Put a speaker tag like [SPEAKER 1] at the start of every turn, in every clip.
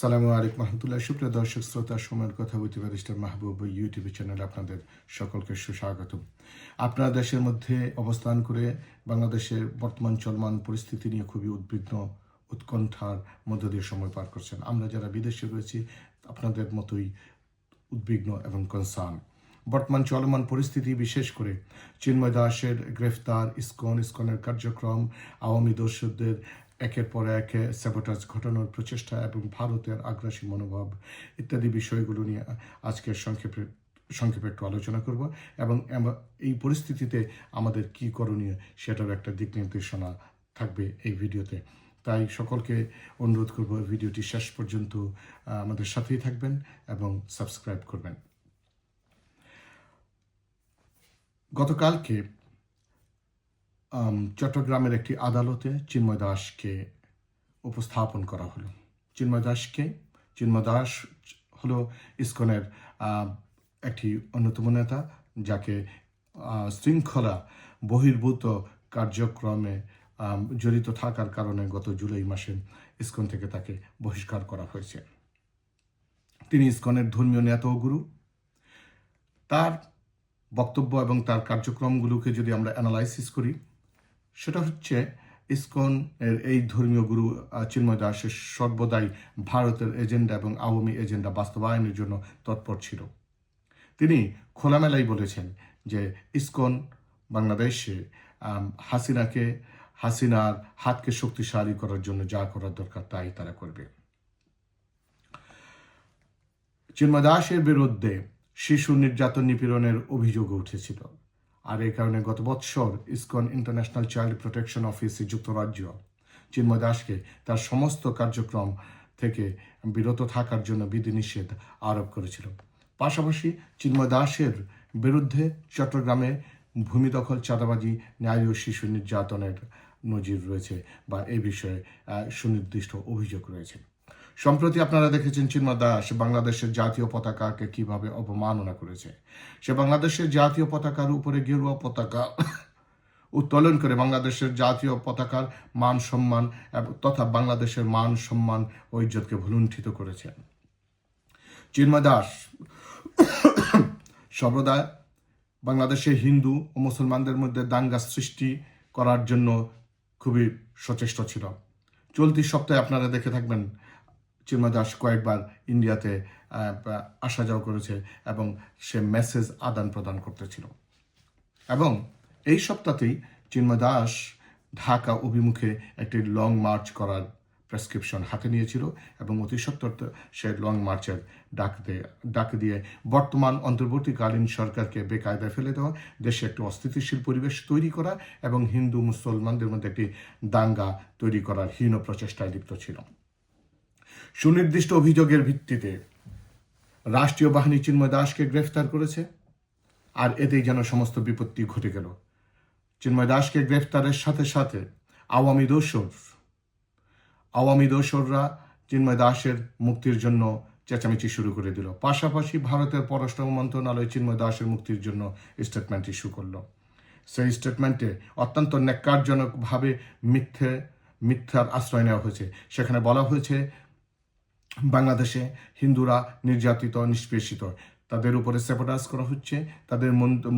[SPEAKER 1] সালামু আলাইকুম রহমতুল্লাহ। সুপ্রিয় দর্শক শ্রোতা, সময়ের কথা বলতে ব্যারিস্টার মাহবুব ইউটিউব চ্যানেলে আপনাদের সকলকে সুস্বাগত। আপনার দেশের মধ্যে অবস্থান করে বাংলাদেশের বর্তমান চলমান পরিস্থিতি নিয়ে খুবই উদ্বিগ্ন, উৎকণ্ঠার মধ্য দিয়ে সময় পার করছেন। আমরা যারা বিদেশে রয়েছি আপনাদের মতোই উদ্বিগ্ন এবং কনসার্ন। বর্তমান চলমান পরিস্থিতি, বিশেষ করে চিন্ময় দাসের গ্রেফতার, ইসকনের কার্যক্রম, আওয়ামী দর্শকদের একের পর এক স্যাবোটাজ ঘটানোর প্রচেষ্টা এবং ভারতের আগ্রাসী মনোভাব ইত্যাদি বিষয়গুলো নিয়ে আজকে সংক্ষেপে একটু আলোচনা করব এবং এই পরিস্থিতিতে আমাদের কি করণীয় সেটার একটা দিক নির্দেশনা থাকবে এই ভিডিওতে। তাই সকলকে অনুরোধ করব ভিডিওটি শেষ পর্যন্ত আমাদের সাথেই থাকবেন এবং সাবস্ক্রাইব করবেন। গতকালকে চট্টগ্রামের একটি আদালতে চিন্ময় দাসকে উপস্থাপন করা হলো। চিন্ময় দাস হলো ইসকনের একটি অন্যতম নেতা, যাকে শৃঙ্খলা বহির্ভূত কার্যক্রমে জড়িত থাকার কারণে গত জুলাই মাসে ইসকন থেকে তাকে বহিষ্কার করা হয়েছে। তিনি ইসকনের ধর্মীয় নেতা ও গুরু। তার বক্তব্য এবং তার কার্যক্রমগুলোকে যদি আমরা অ্যানালাইসিস করি, সেটা হচ্ছে ইসকনের এই ধর্মীয় গুরু চিন্ময় দাসের সর্বদাই ভারতের এজেন্ডা এবং আওয়ামী এজেন্ডা বাস্তবায়নের জন্য তৎপর ছিল। তিনি খোলামেলাই বলেছেন যে ইসকন বাংলাদেশে হাসিনার হাতকে শক্তিশালী করার জন্য যা করার দরকার তাই তারা করবে। চিন্ময় দাসের বিরুদ্ধে শিশু নির্যাতন নিপীড়নের অভিযোগ উঠেছিল, আর এই কারণে গত বৎসর ISKCON international child protection office যুক্তরাজ্য চিন্ময় দাসকে তার সমস্ত কার্যক্রম থেকে বিরত থাকার জন্য বিধিনিষেধ আরোপ করেছিল। পাশাপাশি চিন্ময় দাসের বিরুদ্ধে চট্টগ্রামে ভূমি দখল, চাঁদাবাজি, নারী ও শিশু নির্যাতনের নজির রয়েছে বা এই বিষয়ে সুনির্দিষ্ট অভিযোগ রয়েছে। সম্প্রতি আপনারা দেখেছেন চিন্ময় দাস বাংলাদেশের জাতীয় পতাকাকে কিভাবে অবমাননা করেছে। সে বাংলাদেশের জাতীয় পতাকার উপরে গেরুয়া পতাকা উত্তোলন করে বাংলাদেশের জাতীয় পতাকার মান সম্মান তথা বাংলাদেশের মান সম্মান ও ইজ্জতকে ভুলুণ্ঠিত করেছে। চিন্ময় দাস সর্বদা বাংলাদেশে হিন্দু ও মুসলমানদের মধ্যে দাঙ্গা সৃষ্টি করার জন্য খুবই সচেষ্ট ছিল। চলতি সপ্তাহে আপনারা দেখে থাকবেন চিন্ময় দাস কয়েকবার ইন্ডিয়াতে আসা যাওয়া করেছে এবং সে মেসেজ আদান প্রদান করতেছিল। এবং এই সপ্তাহতেই চিন্ময় দাস ঢাকা অভিমুখে একটি লং মার্চ করার প্রেসক্রিপশন হাতে নিয়েছিল এবং অতি সত্বর সে লং মার্চের ডাক দিয়ে বর্তমান অন্তর্বর্তীকালীন সরকারকে বেকায়দায় ফেলে দেওয়া, দেশে একটি অস্থিতিশীল পরিবেশ তৈরি করা এবং হিন্দু মুসলমানদের মধ্যে একটি দাঙ্গা তৈরি করার হীন প্রচেষ্টায় লিপ্ত ছিল। সুনির্দিষ্ট অভিযোগের ভিত্তিতে রাষ্ট্রীয় বাহিনী চিন্ময় দাসকে গ্রেফতার করেছে, আর এতেই যেন সমস্ত বিপত্তি ঘটে গেল। চিন্ময় দাসকে গ্রেফতারের সাথে সাথে আওয়ামী দোসররা চিন্ময় দাসের মুক্তির জন্য চেঁচামেচি শুরু করে দিল। পাশাপাশি ভারতের পররাষ্ট্র মন্ত্রণালয় চিন্ময় দাসের মুক্তির জন্য স্টেটমেন্ট ইস্যু করল। সেই স্টেটমেন্টে অত্যন্ত ন্যাক্কারজনকভাবে মিথ্যার আশ্রয় নেওয়া হয়েছে। সেখানে বলা হয়েছে বাংলাদেশে হিন্দুরা নির্যাতিত, নিষ্পেষিত, তাদের উপরে স্যাবোটাজ করা হচ্ছে, তাদের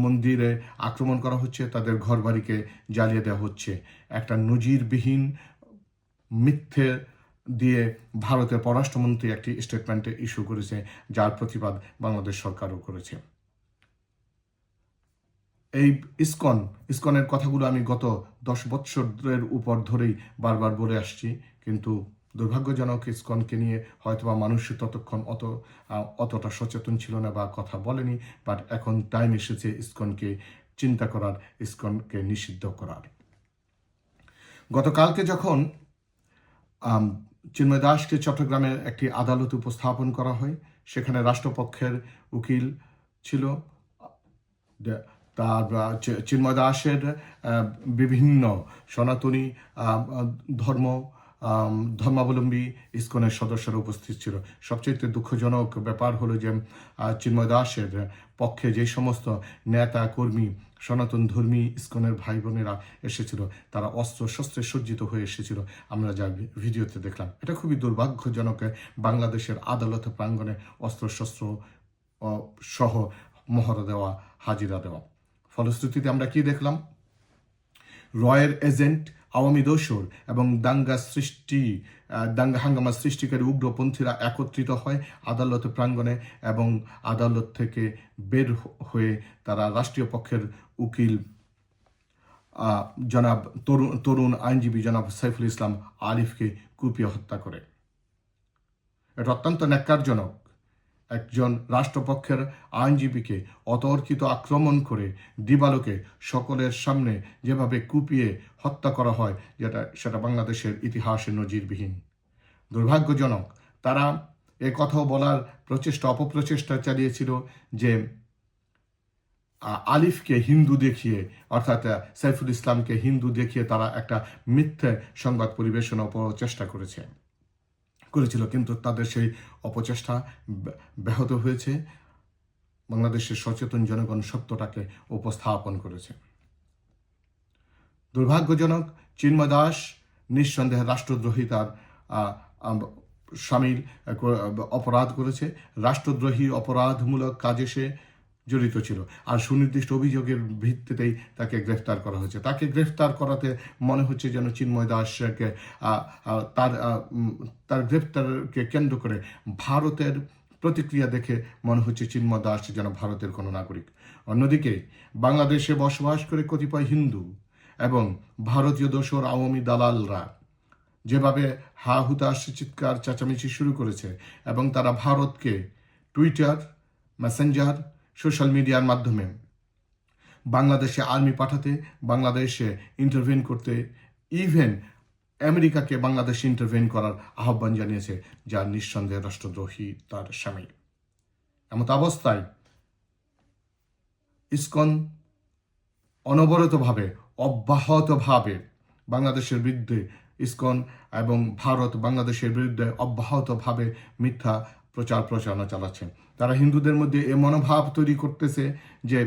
[SPEAKER 1] মন্দিরে আক্রমণ করা হচ্ছে, তাদের ঘরবাড়িকে জ্বালিয়ে দেওয়া হচ্ছে। একটা নজিরবিহীন মিথ্যে দিয়ে ভারতের পররাষ্ট্রমন্ত্রী একটি স্টেটমেন্টে ইস্যু করেছে, যার প্রতিবাদ বাংলাদেশ সরকারও করেছে। এই ইসকনের কথাগুলো আমি গত 10 বৎসরের উপর ধরেই বারবার বলে আসছি, কিন্তু দুর্ভাগ্যজনক ইসকনকে নিয়ে হয়তোবা মানুষ ততক্ষণ অতটা সচেতন ছিল না বা কথা বলেনি। বাট এখন টাইম এসেছে ইসকনকে চিন্তা করার, ইসকনকে নিষিদ্ধ করার। গতকালকে যখন চিন্ময় দাসকে চট্টগ্রামের একটি আদালতে উপস্থাপন করা হয়, সেখানে রাষ্ট্রপক্ষের উকিল ছিল। তার চিন্ময় দাসের বিভিন্ন সনাতনী ধর্মাবলম্বী ইসকনের সদস্যরা উপস্থিত ছিল। সবচেয়ে দুঃখজনক ব্যাপার হলো যে চিন্ময় দাসের পক্ষে যে সমস্ত নেতা কর্মী সনাতন ধর্মী ইসকনের ভাই বোনেরা এসেছিল, তারা অস্ত্র শস্ত্রে সজ্জিত হয়ে এসেছিল। আমরা যা ভিডিওতে দেখলাম, এটা খুবই দুর্ভাগ্যজনক। বাংলাদেশের আদালত প্রাঙ্গণে অস্ত্রশস্ত্র সহ মহড়া দেওয়া, হাজিরা দেওয়া। ফলশ্রুতিতে আমরা কি দেখলাম? রয়ের এজেন্ট, আওয়ামী দোসর এবং দাঙ্গা হাঙ্গামা সৃষ্টিকারী উগ্রপন্থীরা একত্রিত হয় আদালত প্রাঙ্গণে, এবং আদালত থেকে বের হয়ে তারা রাষ্ট্রীয় পক্ষের উকিল জনাব তরুণ আইনজীবী জনাব সাইফুল ইসলাম আরিফকে কুপিয়ে হত্যা করে। এটা অত্যন্ত ন্যাক্কারজনক। একজন রাষ্ট্রপক্ষের আইনজীবীকে অতর্কিত আক্রমণ করে দিবালোকে সকলের সামনে যেভাবে কুপিয়ে হত্যা করা হয়, সেটা বাংলাদেশের ইতিহাসে নজিরবিহীন, দুর্ভাগ্যজনক। তারা এ কথাও বলার অপপ্রচেষ্টা চালিয়েছিল যে আলিফকে হিন্দু দেখিয়ে, অর্থাৎ সাইফুল ইসলামকে হিন্দু দেখিয়ে তারা একটা মিথ্যে সংবাদ পরিবেশন চেষ্টা করেছিল, কিন্তু তাদের সেই অপচেষ্টা ব্যাহত হয়েছে। বাংলাদেশের সচেতন জনগণ সত্যটাকে উপস্থাপন করেছে। দুর্ভাগ্যজনক, চিন্ময় দাস নিঃসন্দেহে রাষ্ট্রদ্রোহিতার সামিল অপরাধ করেছে, রাষ্ট্রদ্রোহী অপরাধমূলক কাজে সে জড়িত ছিল, আর সুনির্দিষ্ট অভিযোগের ভিত্তিতেই তাকে গ্রেফতার করা হয়েছে। তাকে গ্রেফতার করাতে মনে হচ্ছে যেন চিন্ময় দাসকে তার গ্রেফতারকে কেন্দ্র করে ভারতের প্রতিক্রিয়া দেখে মনে হচ্ছে চিন্ময় দাস যেন ভারতের কোনো নাগরিক। অন্যদিকে বাংলাদেশে বসবাস করে কতিপয় হিন্দু এবং ভারতীয় দোসর আওয়ামী দালালরা যেভাবে হা হুতাশ চিৎকার চেঁচামেচি শুরু করেছে, এবং তারা ভারতকে টুইটার, মেসেঞ্জার, সোশ্যাল মিডিয়ার মাধ্যমে বাংলাদেশে আর্মি পাঠাতে, বাংলাদেশে ইন্টারভেন করতে, ইভেন আমেরিকাকে বাংলাদেশে ইন্টারভেন করার আহ্বান জানিয়েছে, যা নিঃসন্দেহে রাষ্ট্রদ্রোহী তার সামিল। এমত অবস্থায় ইসকন অব্যাহতভাবে বাংলাদেশের বিরুদ্ধে, ইসকন এবং ভারত বাংলাদেশের বিরুদ্ধে অব্যাহতভাবে মিথ্যা প্রচারণা চালাচ্ছেন। তারা হিন্দুদের মধ্যে এ মনোভাব তৈরি করতেছে যে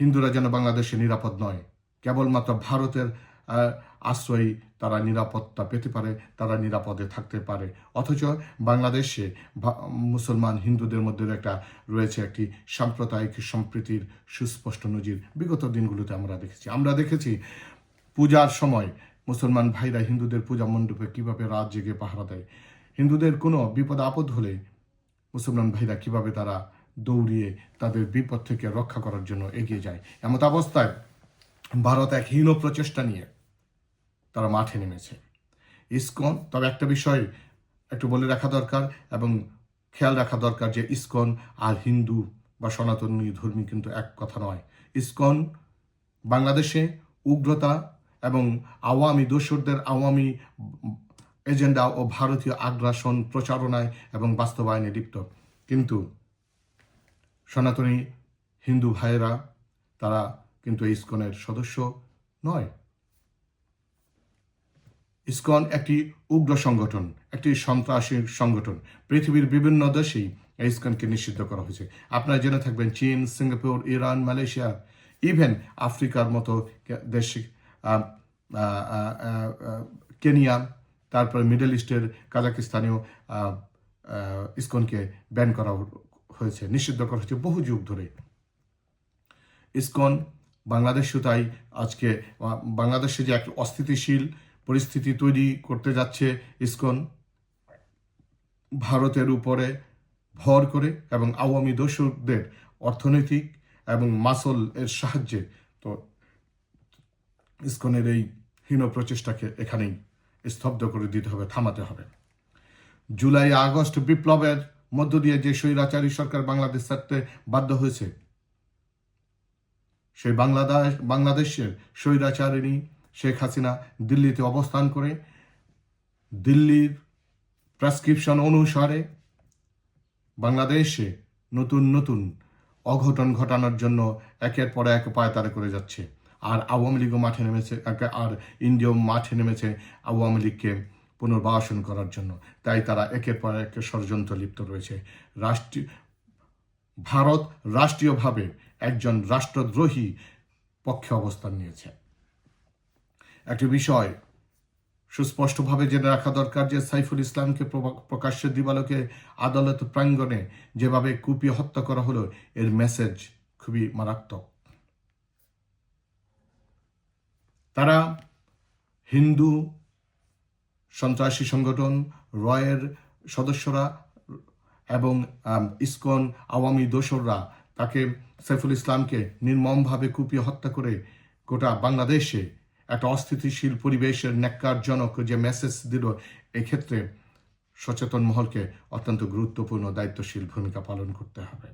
[SPEAKER 1] হিন্দুরা যেন বাংলাদেশে নিরাপদ নয়, কেবলমাত্র ভারতের আশ্রয়ই তারা নিরাপত্তা পেতে পারে, তারা নিরাপদে থাকতে পারে। অথচ বাংলাদেশে মুসলমান হিন্দুদের মধ্যে রয়েছে একটি সাম্প্রদায়িক সম্প্রীতির সুস্পষ্ট নজির। বিগত দিনগুলোতে আমরা দেখেছি পূজার সময় মুসলমান ভাইরা হিন্দুদের পূজা মণ্ডপে কিভাবে রাত জেগে পাহারা দেয়। হিন্দুদের কোনো বিপদ আপদ হলে মুসলমান ভাইরা কিভাবে তারা দৌড়িয়ে তাদের বিপদ থেকে রক্ষা করার জন্য এগিয়ে যায়। এমত অবস্থায় ভারত এক হীন প্রচেষ্টা নিয়ে তারা মাঠে নেমেছে। ইসকন, তবে একটা বিষয় একটু বলে রাখা দরকার এবং খেয়াল রাখা দরকার যে ইসকন আর হিন্দু বা সনাতনী ধর্মী কিন্তু এক কথা নয়। ইসকন বাংলাদেশে উগ্রতা এবং আওয়ামী দোসরদের আওয়ামী এজেন্ডা ও ভারতীয় আগ্রাসন প্রচারণায় এবং বাস্তবায়নে লিপ্ত, কিন্তু সনাতনী হিন্দু ভাইয়েরা তারা কিন্তু ইসকনের সদস্য নয়। ইসকন একটি উগ্র সংগঠন, একটি সন্ত্রাসী সংগঠন। পৃথিবীর বিভিন্ন দেশেই ইসকনকে নিষিদ্ধ করা হয়েছে। আপনারা জেনে থাকবেন চীন, সিঙ্গাপুর, ইরান, মালয়েশিয়া, ইভেন আফ্রিকার মতো দেশে কেনিয়া, তারপরে মিডল ইস্টের কাজাকিস্তানেও ইসকনকে ব্যান করা হয়েছে, নিষিদ্ধ করা হয়েছে বহু যুগ ধরে। ইসকন বাংলাদেশও তাই আজকে বাংলাদেশে যে এক অস্থিতিশীল পরিস্থিতি তৈরি করতে যাচ্ছে ইসকন, ভারতের উপরে ভর করে এবং আওয়ামী দোসরদের অর্থনৈতিক এবং মাসল এর সাহায্যে, তো ইসকনের এই হীন প্রচেষ্টাকে এখানেই স্তব্ধ করে দিতে হবে, থামাতে হবে। জুলাই আগস্ট বিপ্লবের মধ্য দিয়ে যে স্বৈরাচারী সরকার বাংলাদেশ ছাড়তে বাধ্য হয়েছে, সেই বাংলাদেশের স্বৈরাচারিণী শেখ হাসিনা দিল্লিতে অবস্থান করে দিল্লির প্রেসক্রিপশন অনুসারে বাংলাদেশে নতুন নতুন অঘটন ঘটানোর জন্য একের পর এক পায়তারা করে যাচ্ছে। আর আওয়ামী লীগও মাঠে নেমেছে, আর ইন্ডিয়াও মাঠে নেমেছে আওয়ামী লীগকে পুনর্বাসন করার জন্য। তাই তারা একের পর এক ষড়যন্ত্র লিপ্ত রয়েছে। ভারত রাষ্ট্রীয়ভাবে একজন রাষ্ট্রদ্রোহী পক্ষে অবস্থান নিয়েছে। একটি বিষয় সুস্পষ্টভাবে জেনে রাখা দরকার যে সাইফুল ইসলামকে প্রকাশ্যে দিবালোকে আদালত প্রাঙ্গণে যেভাবে কুপিয়ে হত্যা করা হলো, এর মেসেজ খুবই মারাত্মক। তারা হিন্দু সন্ত্রাসী সংগঠন রয়ের সদস্যরা এবং ইসকন আওয়ামী দোসররা তাকে সাইফুল ইসলামকে নির্মমভাবে কুপিয়ে হত্যা করে গোটা বাংলাদেশে একটা অস্থিতিশীল পরিবেশের ন্যাক্কারজনক যে মেসেজ দিল, এক্ষেত্রে সচেতন মহলকে অত্যন্ত গুরুত্বপূর্ণ দায়িত্বশীল ভূমিকা পালন করতে হবে।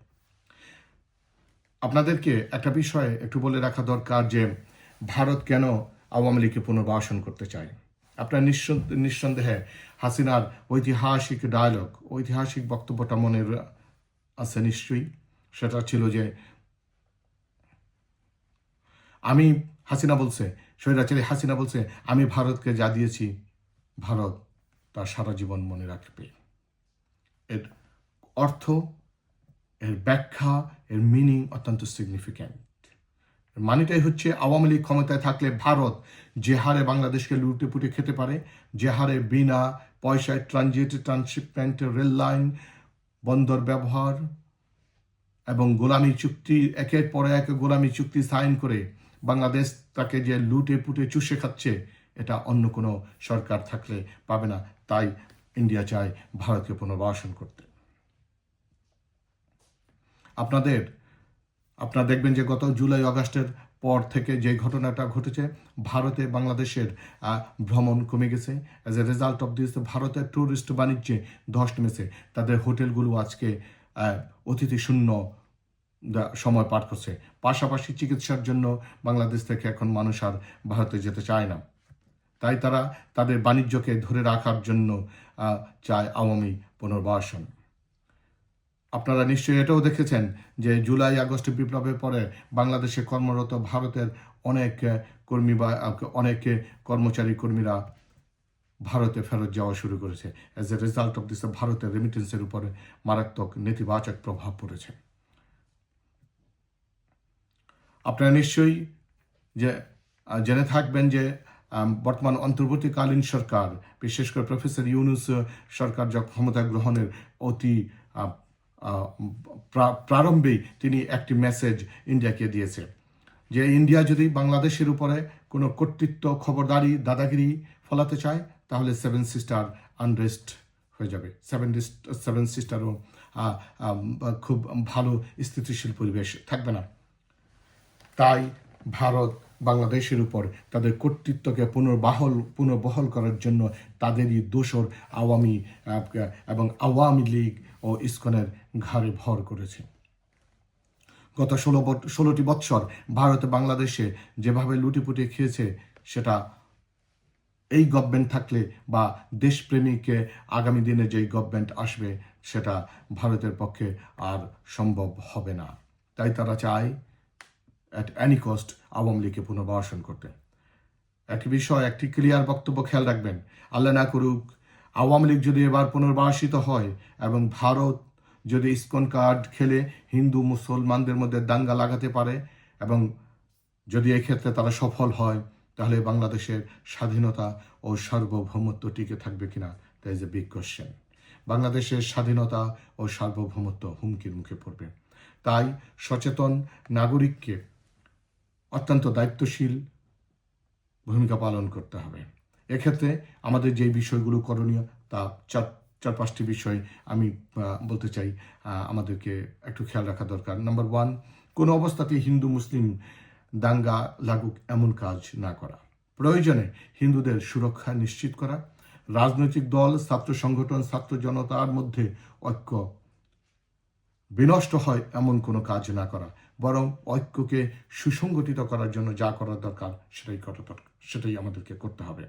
[SPEAKER 1] আপনাদেরকে একটা বিষয় একটু বলে রাখা দরকার যে ভারত কেন আওয়ামী লীগকে পুনর্বাসন করতে চায়। আপনার নিঃসন্দেহে হাসিনার ঐতিহাসিক ডায়লগ, ঐতিহাসিক বক্তব্যটা মনে আছে নিশ্চয়ই। সেটা ছিল যে স্বৈরাচারী হাসিনা বলছে, আমি ভারতকে যা দিয়েছি ভারত তার সারা জীবন মনে রাখবে। এর অর্থ, এর ব্যাখ্যা, এর মিনিং অত্যন্ত সিগনিফিক্যান্ট। মানেটাই হচ্ছে আওয়ামী লীগ ক্ষমতায় থাকলে ভারত যে হারে বাংলাদেশকে লুটে পুটে খেতে পারে, যে হারে বিনা পয়সায় ট্রান্সশিপমেন্ট, রেল লাইন, বন্দর ব্যবহার এবং গোলামী চুক্তি, একের পর এক গোলামী চুক্তি সাইন করে বাংলাদেশ তাকে যে লুটে পুটে চুষে খাচ্ছে, এটা অন্য কোনো সরকার থাকলে পাবে না। তাই ইন্ডিয়া চায় ভারতকে পুনর্বাসন করতে। আপনারা দেখবেন যে গত জুলাই আগস্টের পর থেকে যে ঘটনাটা ঘটেছে, ভারতে বাংলাদেশের ভ্রমণ কমে গেছে। As a result of this ভারতের ট্যুরিস্ট বাণিজ্যে ধস নেমেছে। তাদের হোটেলগুলো আজকে অতিথি শূন্য সময় পার করছে। পাশাপাশি চিকিৎসার জন্য বাংলাদেশ থেকে এখন মানুষ আর ভারতে যেতে চায় না। তাই তারা তাদের বাণিজ্যকে ধরে রাখার জন্য চায় আওয়ামী পুনর্বাসন। আপনারা নিশ্চয়ই এটাও দেখেছেন যে জুলাই আগস্ট বিপ্লবের পরে বাংলাদেশে কর্মরত ভারতের অনেক কর্মী বা অনেক কর্মীরা ভারতে ফেরত যাওয়া শুরু করেছে। As a result of this ভারতের রেমিটেন্সের উপরে মারাত্মক নেতিবাচক প্রভাব পড়েছে। আপনারা নিশ্চয়ই জেনে থাকবেন যে বর্তমান অন্তর্বর্তীকালীন সরকার, বিশেষ করে প্রফেসর ইউনূস সরকার যখন ক্ষমতা গ্রহণের অতি প্রারম্ভেই তিনি একটি মেসেজ ইন্ডিয়াকে দিয়েছে যে ইন্ডিয়া যদি বাংলাদেশের উপরে কোনো কর্তৃত্ব, খবরদারি, দাদাগিরি ফলাতে চায়, তাহলে সেভেন সিস্টার আনরেস্ট হয়ে যাবে। সেভেন সিস্টারও খুব ভালো স্থিতিশীল পরিবেশ থাকবে না। তাই ভারত বাংলাদেশের উপর তাদের কর্তৃত্বকে পুনর্বহাল করার জন্য তাদেরই দোসর আওয়ামী লীগ ও ইসকনের ঘাড়ে ভর করেছে। গত 16টি বৎসর ভারতে বাংলাদেশে যেভাবে লুটিপুটি খেয়েছে, সেটা এই গভর্নমেন্ট থাকলে বা দেশপ্রেমিকে আগামী দিনে যেই গভর্নমেন্ট আসবে, সেটা ভারতের পক্ষে আর সম্ভব হবে না। তাই তারা চায় অ্যাট এনি কস্ট আওয়ামী লীগকে পুনর্বাসন করতে। একটি বিষয়, একটি ক্লিয়ার বক্তব্য খেয়াল রাখবেন, আল্লাহ না করুক আওয়ামী লীগ যদি এবার পুনর্বাসিত হয় এবং ভারত যদি ইসকন কার্ড খেলে হিন্দু মুসলমানদের মধ্যে দাঙ্গা লাগাতে পারে এবং যদি এক্ষেত্রে তারা সফল হয়, তাহলে বাংলাদেশের স্বাধীনতা ও সার্বভৌমত্ব টিকে থাকবে কিনা, that is a big question. বাংলাদেশের স্বাধীনতা ও সার্বভৌমত্ব হুমকির মুখে পড়বে। তাই সচেতন নাগরিককে অত্যন্ত দায়িত্বশীল ভূমিকা পালন করতে হবে। এক্ষেত্রে আমাদের যে বিষয়গুলো করণীয়, তা চার পাঁচটি বিষয় আমি বলতে চাই আমাদেরকে একটু খেয়াল রাখা দরকার। নাম্বার 1, কোনো অবস্থাতেই হিন্দু মুসলিম দাঙ্গা লাগুক এমন কাজ না করা। প্রয়োজনে হিন্দুদের সুরক্ষা নিশ্চিত করা। রাজনৈতিক দল, ছাত্র সংগঠন, ছাত্র জনতার মধ্যে ঐক্য বিনষ্ট হয় এমন কোনো কাজ না করা, বরং ঐক্যকে সুসংগঠিত করার জন্য যা করার দরকার সেটাই আমাদেরকে করতে হবে।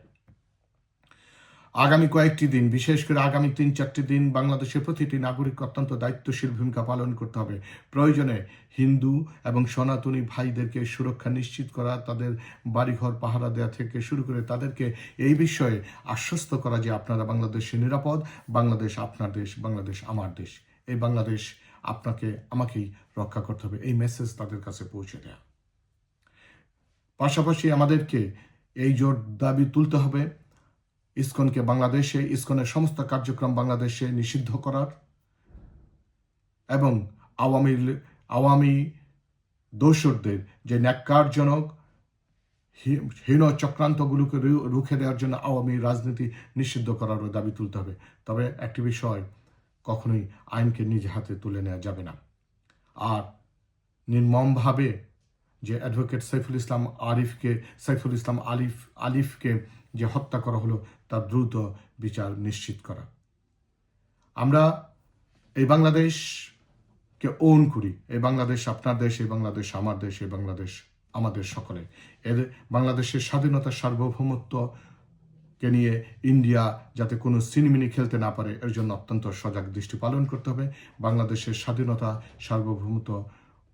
[SPEAKER 1] আগামী কয়েকটি দিন, বিশেষ করে আগামী 3-4টি দিন বাংলাদেশের প্রতিটি নাগরিক অত্যন্ত দায়িত্বশীল ভূমিকা পালন করতে হবে। প্রয়োজনে হিন্দু এবং সনাতনী ভাইদেরকে সুরক্ষা নিশ্চিত করা, তাদের বাড়িঘর পাহারা দেওয়া থেকে শুরু করে তাদেরকে এই বিষয়ে আশ্বস্ত করা যে আপনারা বাংলাদেশে নিরাপদ, বাংলাদেশ আপনার দেশ, বাংলাদেশ আমার দেশ। এই বাংলাদেশ আপনাকে আমাকেই রক্ষা করতে হবে, এই মেসেজ তাদের কাছে পৌঁছে দেয়া। পাশাপাশি আমাদেরকে এই জোর দাবি তুলতে হবে ইসকনকে বাংলাদেশে, ইসকনের সমস্ত কার্যক্রম বাংলাদেশে নিষিদ্ধ করার এবং আওয়ামী দোসরদের যে ন্যাক্কারজনক হীন চক্রান্তগুলোকে রুখে দেওয়ার জন্য আওয়ামী রাজনীতি নিষিদ্ধ করারও দাবি তুলতে হবে। তবে একটি বিষয়, কখনোই আইনকে নিজ হাতে তুলে নেওয়া যাবে না। আর নির্মমভাবে যে অ্যাডভোকেট সাইফুল ইসলাম আলিফকে যে হত্যা করা হলো তার দ্রুত বিচার নিশ্চিত করা। আমরা এই বাংলাদেশকে ওন করি, এই বাংলাদেশ আপনার দেশ, এই বাংলাদেশ আমার দেশ, এই বাংলাদেশ আমাদের সকলে। এর বাংলাদেশের স্বাধীনতা সার্বভৌমত্বকে নিয়ে ইন্ডিয়া যাতে কোনো সিনেমিনি খেলতে না পারে এর জন্য অত্যন্ত সজাগ দৃষ্টি পালন করতে হবে। বাংলাদেশের স্বাধীনতা সার্বভৌমত্ব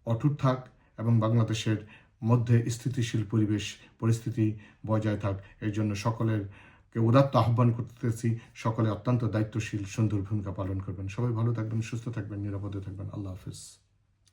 [SPEAKER 1] অটুট থাক এবং বাংলাদেশের মধ্যে স্থিতিশীল পরিস্থিতি বজায় থাক, এর জন্য সকলেরকে উদাত্ত আহ্বান করতেছি। সকলে অত্যন্ত দায়িত্বশীল সুন্দর ভূমিকা পালন করবেন। সবাই ভালো থাকবেন, সুস্থ থাকবেন, নিরাপদে থাকবেন। আল্লাহ হাফিজ।